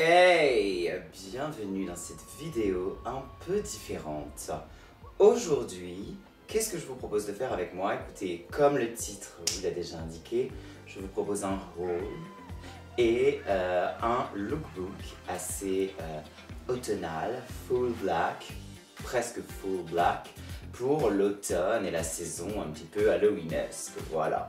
Hey, bienvenue dans cette vidéo un peu différente. Aujourd'hui, qu'est-ce que je vous propose de faire avec moi? Écoutez, comme le titre vous l'a déjà indiqué, je vous propose un haul et un lookbook assez automnal, full black, presque full black, pour l'automne et la saison un petit peu halloweenesque, voilà.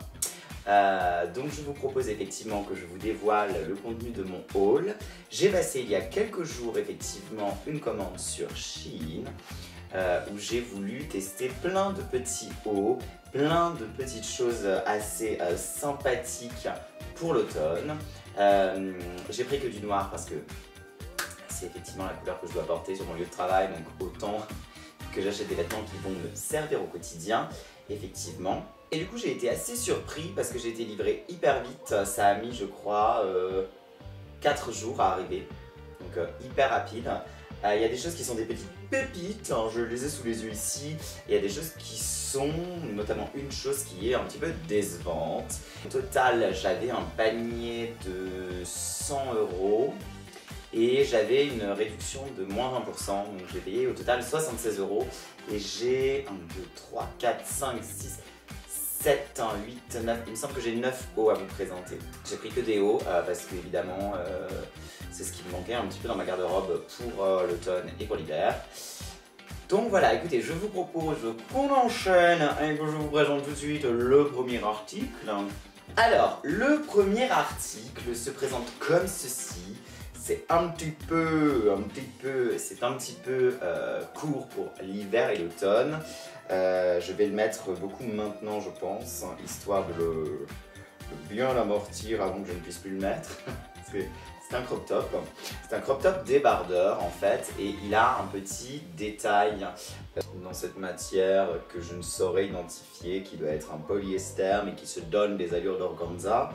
Donc je vous propose effectivement que je vous dévoile le contenu de mon haul. J'ai passé il y a quelques jours effectivement une commande sur Shein où j'ai voulu tester plein de petits hauls, plein de petites choses assez sympathiques pour l'automne. J'ai pris que du noir parce que c'est effectivement la couleur que je dois porter sur mon lieu de travail, donc autant que j'achète des vêtements qui vont me servir au quotidien, effectivement. Et du coup j'ai été assez surpris parce que j'ai été livré hyper vite, ça a mis je crois 4 jours à arriver, donc hyper rapide. Il y a des choses qui sont des petites pépites, hein, je les ai sous les yeux ici, et il y a des choses qui sont, notamment une chose qui est un petit peu décevante. Au total j'avais un panier de 100 € et j'avais une réduction de moins 20%, donc j'ai payé au total 76 € et j'ai 1, 2, 3, 4, 5, 6... 7, 8, 9, il me semble que j'ai 9 hauts à vous présenter. J'ai pris que des hauts parce que évidemment c'est ce qui me manquait un petit peu dans ma garde-robe pour l'automne et pour l'hiver. Donc voilà, écoutez, je vous propose qu'on enchaîne et que je vous présente tout de suite le premier article. Alors, le premier article se présente comme ceci. C'est un petit peu court pour l'hiver et l'automne. Je vais le mettre beaucoup maintenant, je pense, histoire de bien l'amortir avant que je ne puisse plus le mettre. C'est un crop top. C'est un crop top débardeur en fait, et il a un petit détail dans cette matière que je ne saurais identifier, qui doit être un polyester mais qui se donne des allures d'organza.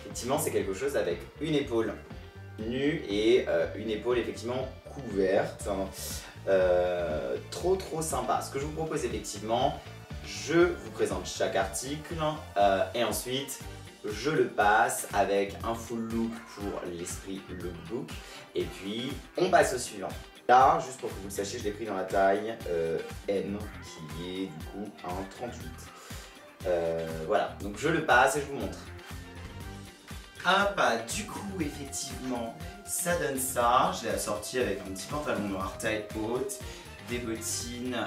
Effectivement, c'est quelque chose avec une épaule nue et une épaule effectivement couverte. Trop sympa. Ce que je vous propose effectivement, je vous présente chaque article et ensuite je le passe avec un full look pour l'esprit lookbook et puis on passe au suivant. Là, juste pour que vous le sachiez, je l'ai pris dans la taille M qui est du coup un 38. Voilà, donc je le passe et je vous montre. Ah bah du coup effectivement ça donne ça, je l'ai assorti avec un petit pantalon noir taille haute, des bottines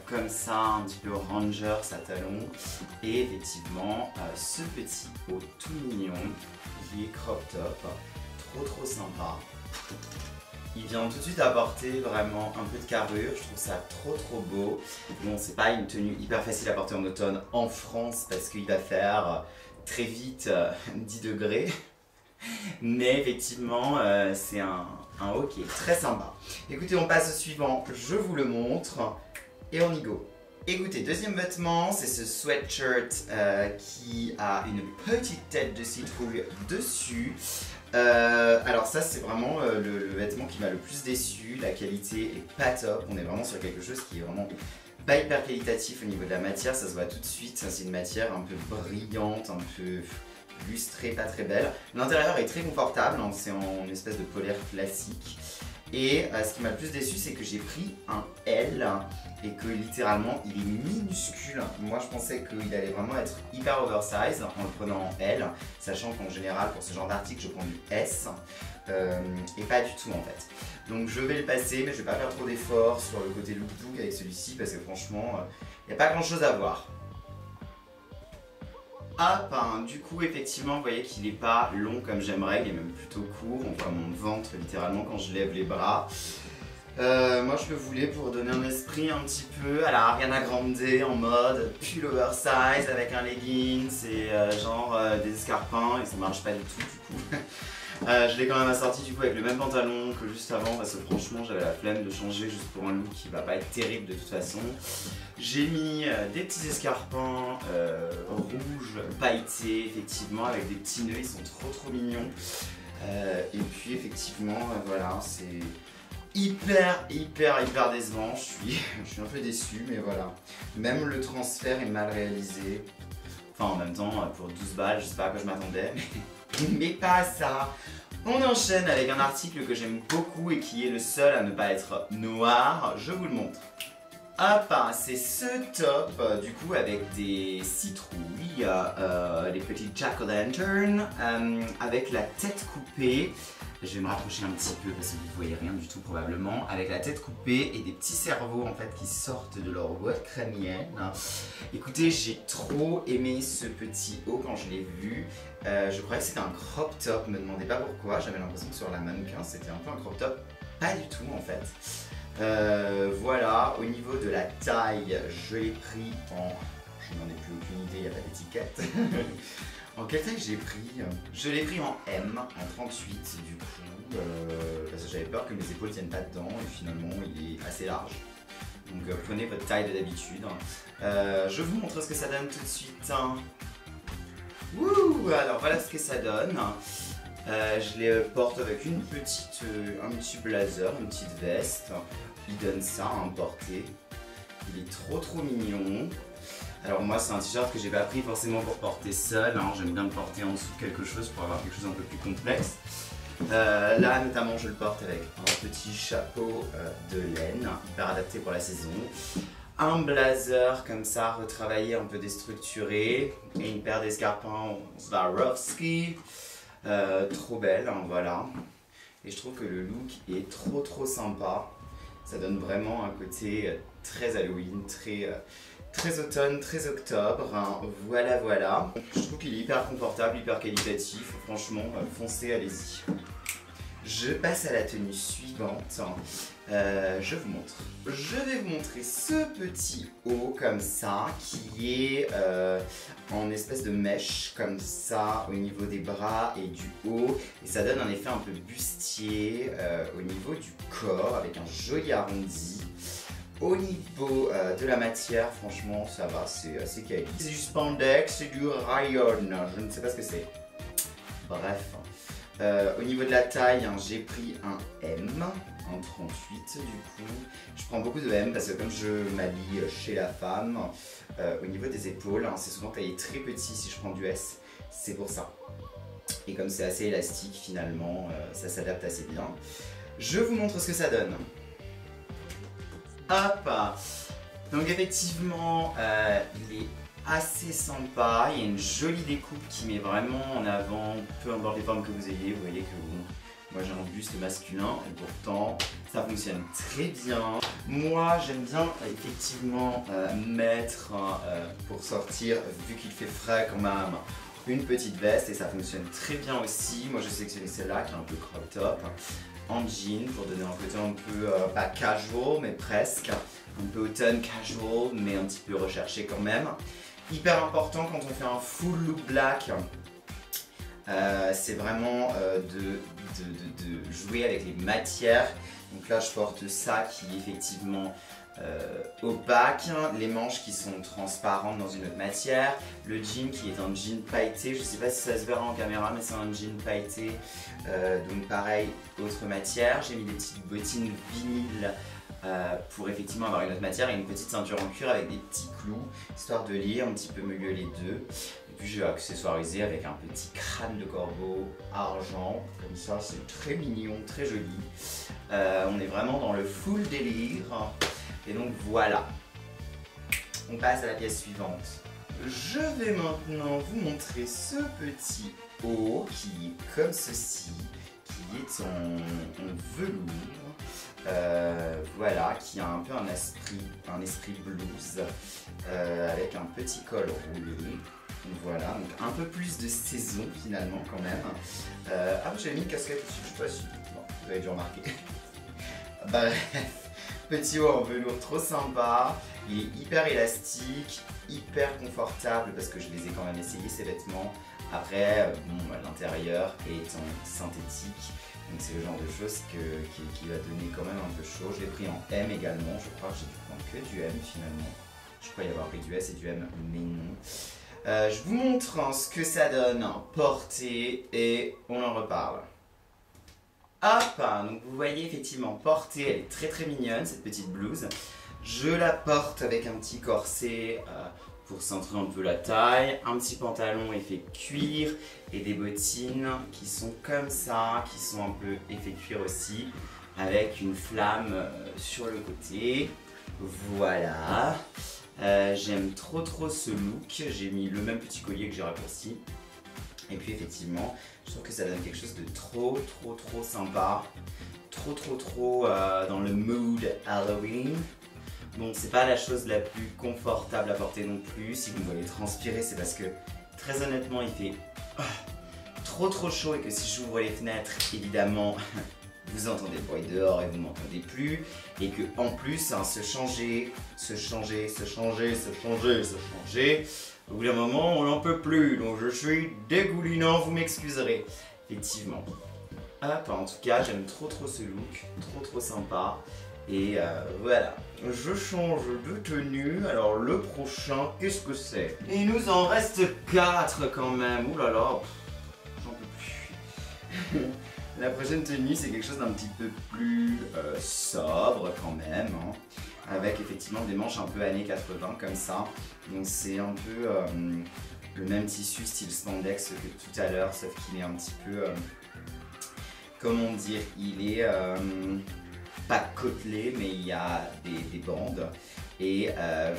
comme ça, un petit peu ranger à talons et effectivement ce petit haut tout mignon qui est crop top, trop sympa. Il vient tout de suite apporter vraiment un peu de carrure, je trouve ça trop beau. Bon, c'est pas une tenue hyper facile à porter en automne en France parce qu'il va faire très vite 10 degrés. Mais effectivement, c'est un haut qui est très sympa. Écoutez, on passe au suivant, je vous le montre et on y go. Écoutez, deuxième vêtement, c'est ce sweatshirt qui a une petite tête de citrouille dessus. Alors ça c'est vraiment le vêtement qui m'a le plus déçu, la qualité est pas top, on est vraiment sur quelque chose qui est vraiment pas hyper qualitatif au niveau de la matière, ça se voit tout de suite, c'est une matière un peu brillante, un peu lustrée, pas très belle. L'intérieur est très confortable, hein, c'est en espèce de polaire classique. Et ce qui m'a le plus déçu, c'est que j'ai pris un L et que littéralement il est minuscule. Moi je pensais qu'il allait vraiment être hyper oversize en le prenant en L, sachant qu'en général pour ce genre d'article je prends du S et pas du tout en fait. Donc je vais le passer, mais je vais pas faire trop d'efforts sur le côté lookbook avec celui-ci parce que franchement il n'y a pas grand chose à voir. Ah ben, du coup effectivement vous voyez qu'il n'est pas long comme j'aimerais, il est même plutôt court, on voit mon ventre littéralement quand je lève les bras. Moi je le voulais pour donner un esprit un petit peu à la Ariana Grande en mode pull oversize avec un leggings et genre des escarpins et ça marche pas du tout du coup. Je l'ai quand même assorti du coup avec le même pantalon que juste avant parce que franchement j'avais la flemme de changer juste pour un look qui va pas être terrible de toute façon. J'ai mis des petits escarpins rouges pailletés effectivement avec des petits nœuds, ils sont trop mignons. Et puis effectivement voilà, c'est hyper décevant, je suis un peu déçu mais voilà. Même le transfert est mal réalisé. Enfin en même temps pour 12 balles je sais pas à quoi je m'attendais mais pas à ça. On enchaîne avec un article que j'aime beaucoup et qui est le seul à ne pas être noir. Je vous le montre. Hop, c'est ce top du coup avec des citrouilles, les petits jack-o'-lantern avec la tête coupée. Je vais me rapprocher un petit peu parce que vous ne voyez rien du tout probablement. Avec la tête coupée et des petits cerveaux en fait qui sortent de leur boîte crânienne. Écoutez, j'ai trop aimé ce petit haut quand je l'ai vu. Je croyais que c'était un crop top, me demandez pas pourquoi. J'avais l'impression que sur la mannequin c'était un peu un crop top. Pas du tout en fait. Voilà, au niveau de la taille, je l'ai pris en... Je n'en ai plus aucune idée, il n'y a pas d'étiquette. En quelle taille j'ai pris? Je l'ai pris en M, en 38 du coup, parce que j'avais peur que mes épaules tiennent pas dedans et finalement il est assez large. Donc prenez votre taille de d'habitude. Je vous montre ce que ça donne tout de suite. Wouh, alors voilà ce que ça donne. Je les porte avec un petit blazer, une petite veste. Il donne ça à porter. Il est trop mignon. Alors moi c'est un t-shirt que j'ai pas pris forcément pour porter seul, hein. J'aime bien le porter en dessous de quelque chose pour avoir quelque chose un peu plus complexe. Là notamment je le porte avec un petit chapeau de laine, hyper adapté pour la saison. Un blazer comme ça, retravaillé, un peu déstructuré. Et une paire d'escarpins Swarovski. Trop belle, hein, voilà. Et je trouve que le look est trop sympa. Ça donne vraiment un côté très Halloween, très automne, très octobre, hein. Voilà. Je trouve qu'il est hyper confortable, hyper qualitatif. Franchement, foncez, allez-y. Je passe à la tenue suivante. Je vous montre. Je vais vous montrer ce petit haut comme ça qui est en espèce de mèche comme ça au niveau des bras et du haut et ça donne un effet un peu bustier au niveau du corps avec un joli arrondi. Au niveau de la matière, franchement ça va, c'est assez quali. C'est du spandex, c'est du rayon, je ne sais pas ce que c'est. Bref. Au niveau de la taille, hein, j'ai pris un M, en 38 du coup. Je prends beaucoup de M parce que comme je m'habille chez la femme, au niveau des épaules, hein, c'est souvent taillé très petit si je prends du S, c'est pour ça. Et comme c'est assez élastique finalement, ça s'adapte assez bien. Je vous montre ce que ça donne. Hop! Donc effectivement, il est assez sympa, il y a une jolie découpe qui met vraiment en avant, peu importe les formes que vous ayez, vous voyez que bon, moi j'ai un buste masculin et pourtant ça fonctionne très bien. Moi j'aime bien effectivement mettre pour sortir, vu qu'il fait frais quand même, une petite veste et ça fonctionne très bien aussi. Moi j'ai sélectionné celle-là qui est un peu crop top, en jean pour donner un côté un peu, pas casual mais presque, un peu automne casual mais un petit peu recherché quand même. Hyper important quand on fait un full look black, c'est vraiment de jouer avec les matières. Donc là je porte ça qui est effectivement opaque, les manches qui sont transparentes dans une autre matière, le jean qui est un jean pailleté, je ne sais pas si ça se verra en caméra mais c'est un jean pailleté, donc pareil, autre matière. J'ai mis des petites bottines vinyle pour effectivement avoir une autre matière et une petite ceinture en cuir avec des petits clous, histoire de lier un petit peu mieux les deux. Et puis je vais accessoiriser avec un petit crâne de corbeau argent, comme ça c'est très mignon, très joli. On est vraiment dans le full délire. Et donc voilà. On passe à la pièce suivante. Je vais maintenant vous montrer ce petit haut qui est comme ceci, qui est en velours. Voilà, qui a un peu un esprit blues avec un petit col roulé. Voilà, donc un peu plus de saison finalement quand même. Ah, j'ai mis une casquette aussi, je sais pas si... Bon, vous avez dû remarquer. Bref, petit haut en velours trop sympa. Il est hyper élastique, hyper confortable parce que je les ai quand même essayés ces vêtements. Après, bon, l'intérieur est en synthétique. Donc c'est le genre de choses qui va donner quand même un peu chaud. Je l'ai pris en M également, je crois que j'ai dû prendre que du M finalement. Je crois y avoir pris du S et du M, mais non. Je vous montre ce que ça donne porté et on en reparle. Hop, donc vous voyez effectivement portée, elle est très mignonne cette petite blouse. Je la porte avec un petit corset pour centrer un peu la taille, un petit pantalon effet cuir et des bottines qui sont comme ça, qui sont un peu effet cuir aussi, avec une flamme sur le côté. Voilà, j'aime trop ce look, j'ai mis le même petit collier que j'ai raccourci. Et puis effectivement, je trouve que ça donne quelque chose de trop sympa, trop dans le mood Halloween. Bon, c'est pas la chose la plus confortable à porter non plus. Si vous me voyez transpirer, c'est parce que très honnêtement, il fait trop chaud et que si j'ouvre les fenêtres, évidemment, vous entendez le bruit dehors et vous m'entendez plus. Et que en plus, hein, se changer, au bout d'un moment, on n'en peut plus. Donc je suis dégoulinant, vous m'excuserez. Effectivement. Hop, en tout cas, j'aime trop ce look, trop sympa. Et voilà, je change de tenue. Alors le prochain, qu'est-ce que c'est? Il nous en reste 4 quand même. Ouh là là, j'en peux plus. La prochaine tenue, c'est quelque chose d'un petit peu plus sobre quand même, hein, avec effectivement des manches un peu années 80 comme ça. Donc c'est un peu le même tissu style spandex que tout à l'heure, sauf qu'il est un petit peu, comment dire, il est pas côtelé, mais il y a des bandes. Et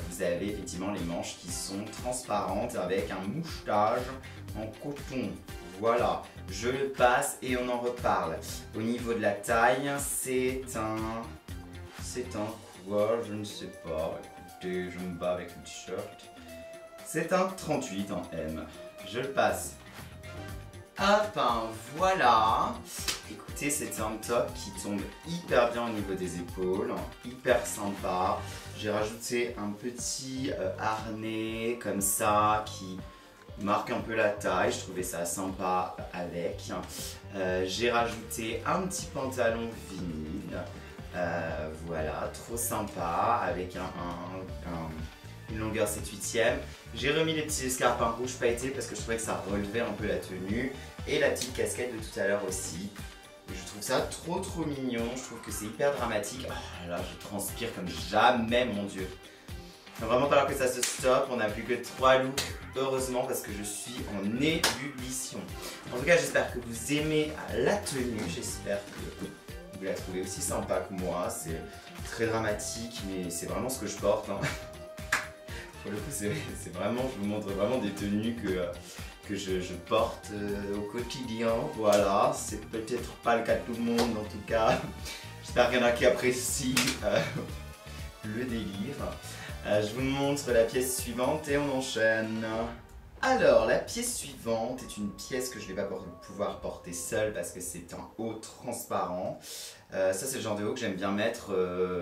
vous avez effectivement les manches qui sont transparentes avec un mouchetage en coton. Voilà, je le passe et on en reparle. Au niveau de la taille, c'est un quoi? Je ne sais pas. Écoutez, je me bats avec le t-shirt. C'est un 38 en M. Je le passe. Hop, voilà. Écoutez, c'est un top qui tombe hyper bien au niveau des épaules, hyper sympa. J'ai rajouté un petit harnais comme ça qui marque un peu la taille, je trouvais ça sympa avec. J'ai rajouté un petit pantalon vinyle, voilà, trop sympa, avec une longueur 7/8e. J'ai remis les petits escarpins rouges pailletés parce que je trouvais que ça relevait un peu la tenue. Et la petite casquette de tout à l'heure aussi. Je trouve ça trop mignon, je trouve que c'est hyper dramatique. Oh là, je transpire comme jamais, mon dieu. Il va vraiment falloir que ça se stoppe, on n'a plus que 3 looks, heureusement, parce que je suis en ébullition. En tout cas, j'espère que vous aimez la tenue, j'espère que vous la trouvez aussi sympa que moi. C'est très dramatique, mais c'est vraiment ce que je porte, hein. Pour le coup, c'est vraiment, je vous montre vraiment des tenues que je porte au quotidien. Voilà, c'est peut-être pas le cas de tout le monde, en tout cas. J'espère qu'il y en a qui apprécient le délire. Je vous montre la pièce suivante et on enchaîne. Alors, la pièce suivante est une pièce que je ne vais pas pouvoir porter seule parce que c'est un haut transparent. Ça, c'est le genre de haut que j'aime bien mettre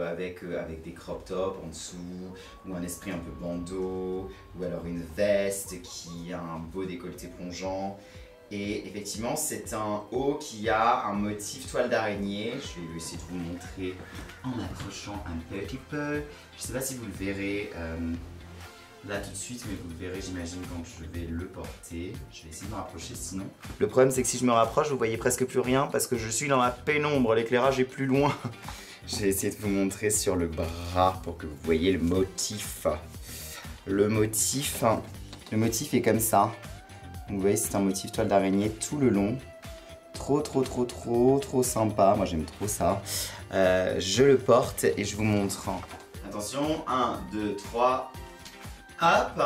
avec des crop tops en dessous, ou un esprit un peu bandeau, ou alors une veste qui a un beau décolleté plongeant. Et effectivement, c'est un haut qui a un motif toile d'araignée. Je vais essayer de vous montrer en approchant un petit peu. Je ne sais pas si vous le verrez là tout de suite, mais vous le verrez, j'imagine, quand je vais le porter. Je vais essayer de me rapprocher sinon. Le problème, c'est que si je me rapproche, vous voyez presque plus rien parce que je suis dans la pénombre. L'éclairage est plus loin. Je vais essayer de vous montrer sur le bras pour que vous voyez le motif. Le motif est comme ça. Donc, vous voyez, c'est un motif toile d'araignée tout le long. Trop sympa. Moi, j'aime trop ça. Je le porte et je vous montre. Attention, 1, 2, 3. Hop!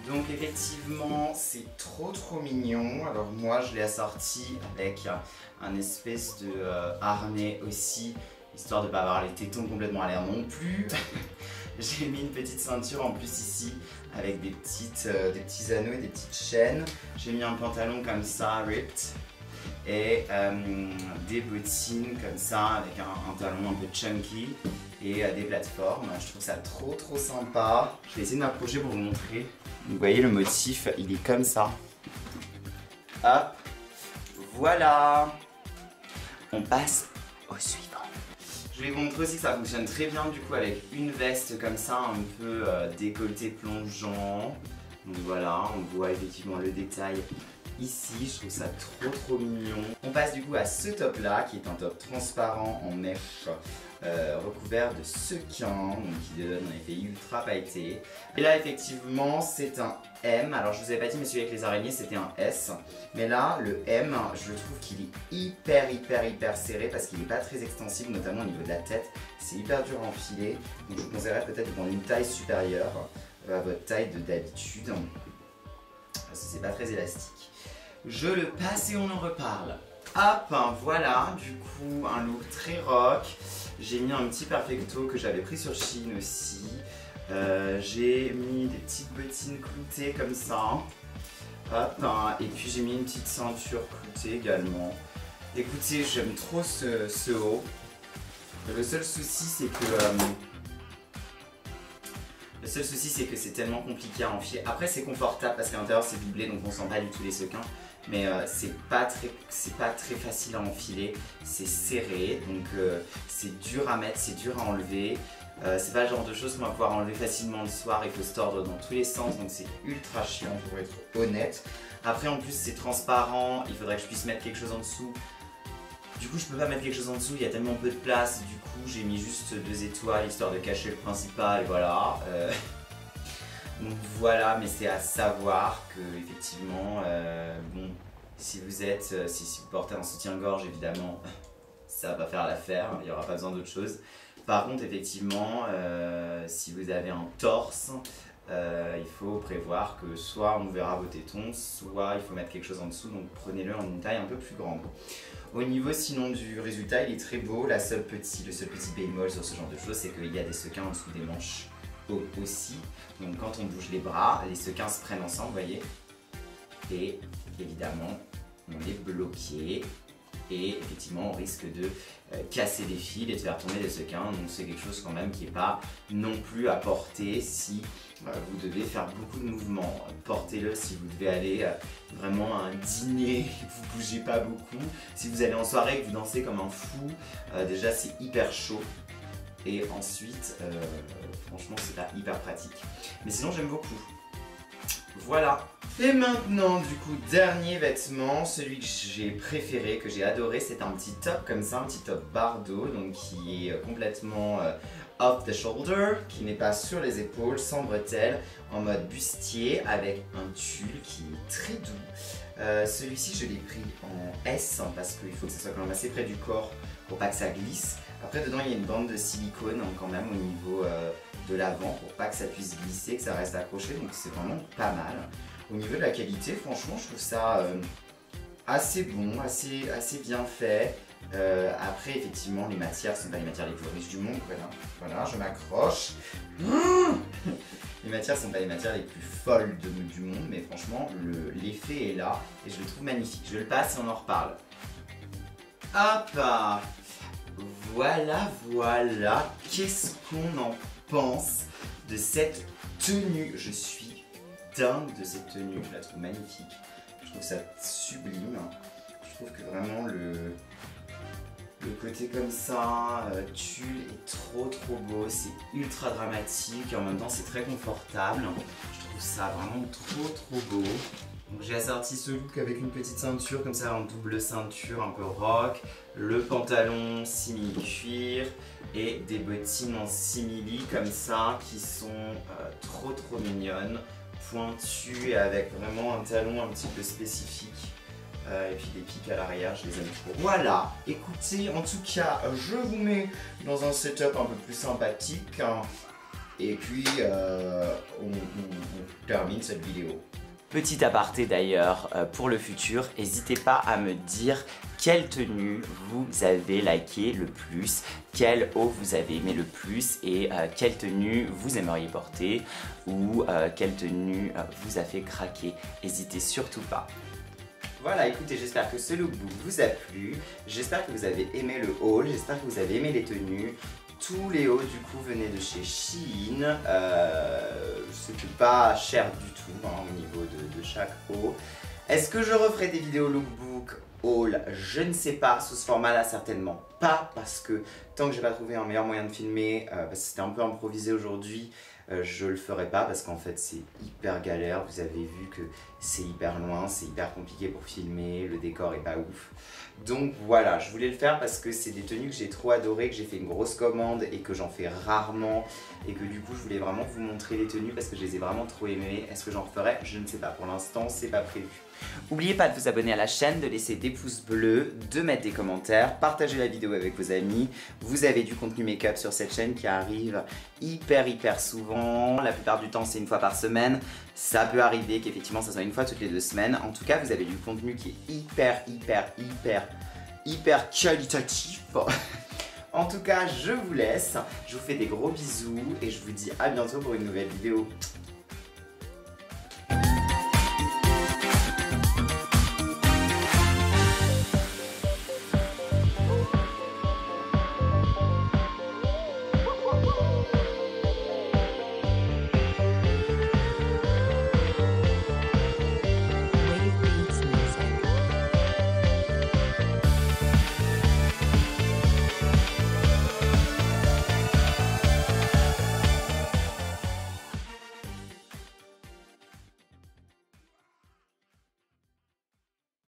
Donc, effectivement, c'est trop mignon. Alors, moi, je l'ai assorti avec un espèce de harnais aussi, histoire de ne pas avoir les tétons complètement à l'air non plus. J'ai mis une petite ceinture en plus ici avec des petits anneaux et des petites chaînes. J'ai mis un pantalon comme ça, ripped, et des bottines comme ça avec un talon un peu chunky et des plateformes. Je trouve ça trop sympa. Je vais essayer de m'approcher pour vous montrer. Vous voyez le motif, il est comme ça. Hop, voilà. On passe au suivant. Je vais vous montrer aussi que ça fonctionne très bien du coup avec une veste comme ça, un peu décolleté plongeant. Donc voilà, on voit effectivement le détail ici, je trouve ça trop mignon. On passe du coup à ce top là qui est un top transparent en mèche recouvert de sequins, donc qui donne un effet ultra pailleté. Et là effectivement c'est un M, alors je vous avais pas dit mais celui avec les araignées c'était un S, mais là le M je trouve qu'il est hyper serré parce qu'il n'est pas très extensible, notamment au niveau de la tête, c'est hyper dur à enfiler, donc je vous conseillerais peut-être de prendre une taille supérieure à votre taille d'habitude, parce que c'est pas très élastique. Je le passe et on en reparle. Hop, voilà, du coup un look très rock. J'ai mis un petit perfecto que j'avais pris sur Shein aussi. J'ai mis des petites bottines cloutées comme ça. Hop, et puis j'ai mis une petite ceinture cloutée également. Écoutez, j'aime trop ce haut. Le seul souci c'est que c'est tellement compliqué à enfiler. Après c'est confortable parce qu'à l'intérieur c'est doublé donc on sent pas du tout les sequins. Mais c'est pas très facile à enfiler, c'est serré, donc c'est dur à mettre, c'est dur à enlever. C'est pas le genre de choses qu'on va pouvoir enlever facilement le soir, il faut se tordre dans tous les sens, donc c'est ultra chiant pour être honnête. Après en plus c'est transparent, il faudrait que je puisse mettre quelque chose en dessous. Du coup je peux pas mettre quelque chose en dessous, il y a tellement peu de place, du coup j'ai mis juste 2 étoiles histoire de cacher le principal, voilà. Donc voilà, mais c'est à savoir que effectivement, bon, si vous portez un soutien-gorge évidemment, ça va pas faire l'affaire, il n'y aura pas besoin d'autre chose. Par contre, effectivement, si vous avez un torse, il faut prévoir que soit on verra vos tétons, soit il faut mettre quelque chose en dessous, donc prenez-le en une taille un peu plus grande. Au niveau sinon du résultat, il est très beau. Le seul petit bémol sur ce genre de choses, c'est qu'il y a des sequins en dessous des manches aussi. Donc quand on bouge les bras, les sequins se prennent ensemble, vous voyez. Et évidemment, on est bloqué. Et effectivement, on risque de casser des fils et de faire tomber des sequins. Donc c'est quelque chose quand même qui n'est pas non plus à porter si vous devez faire beaucoup de mouvements. Portez-le si vous devez aller vraiment à un dîner et que vous ne bougez pas beaucoup. Si vous allez en soirée et que vous dansez comme un fou, déjà c'est hyper chaud. Et ensuite, franchement, c'est pas hyper pratique. Mais sinon, j'aime beaucoup. Voilà. Et maintenant, du coup, dernier vêtement, celui que j'ai préféré, que j'ai adoré, c'est un petit top comme ça, un petit top bardeau, donc qui est complètement off the shoulder, qui n'est pas sur les épaules, sans bretelles, en mode bustier, avec un tulle qui est très doux. Celui-ci, je l'ai pris en S, parce qu'il faut que ça soit quand même assez près du corps pour pas que ça glisse. Après, dedans, il y a une bande de silicone quand même au niveau de l'avant pour pas que ça puisse glisser, que ça reste accroché, donc c'est vraiment pas mal. Au niveau de la qualité, franchement, je trouve ça assez bon, assez bien fait. Après, effectivement, les matières ne sont pas les matières les plus riches du monde. Voilà, je m'accroche. Les matières ne sont pas les matières les plus folles du monde, mais franchement, l'effet est là et je le trouve magnifique. Je le passe et on en reparle. Hop! Voilà. Qu'est-ce qu'on en pense de cette tenue? Je suis dingue de cette tenue, je la trouve magnifique. Je trouve ça sublime. Je trouve que vraiment le côté comme ça, tulle est trop beau. C'est ultra dramatique et en même temps c'est très confortable. Je trouve ça vraiment trop beau. Donc j'ai assorti ce look avec une petite ceinture comme ça en double ceinture un peu rock, le pantalon simili cuir et des bottines en simili comme ça qui sont trop mignonnes, pointues et avec vraiment un talon un petit peu spécifique. Et puis des pics à l'arrière, je les aime trop. Voilà, écoutez, en tout cas, je vous mets dans un setup un peu plus sympathique. Hein, et puis, on termine cette vidéo. Petit aparté d'ailleurs, pour le futur, n'hésitez pas à me dire quelle tenue vous avez liké le plus, quel haut vous avez aimé le plus et quelle tenue vous aimeriez porter ou quelle tenue vous a fait craquer. N'hésitez surtout pas. Voilà, écoutez, j'espère que ce lookbook vous a plu, j'espère que vous avez aimé le haul, j'espère que vous avez aimé les tenues. Tous les hauts du coup venaient de chez Shein, c'était pas cher du tout hein, au niveau de chaque haut. Est-ce que je referai des vidéos lookbook haul? Je ne sais pas, sous ce format là certainement pas, parce que tant que j'ai pas trouvé un meilleur moyen de filmer, parce que c'était un peu improvisé aujourd'hui, je le ferai pas parce qu'en fait c'est hyper galère. Vous avez vu que c'est hyper loin, c'est hyper compliqué pour filmer, le décor est pas ouf. Donc voilà, je voulais le faire parce que c'est des tenues que j'ai trop adorées, que j'ai fait une grosse commande et que j'en fais rarement. Et que du coup, je voulais vraiment vous montrer les tenues parce que je les ai vraiment trop aimées. Est-ce que j'en referai? Je ne sais pas, pour l'instant, c'est pas prévu. N'oubliez pas de vous abonner à la chaîne, de laisser des pouces bleus, de mettre des commentaires, partager la vidéo avec vos amis. Vous avez du contenu make-up sur cette chaîne qui arrive hyper souvent. La plupart du temps, c'est une fois par semaine. Ça peut arriver qu'effectivement, ça soit une fois toutes les 2 semaines. En tout cas, vous avez du contenu qui est hyper qualitatif. En tout cas, je vous laisse. Je vous fais des gros bisous et je vous dis à bientôt pour une nouvelle vidéo.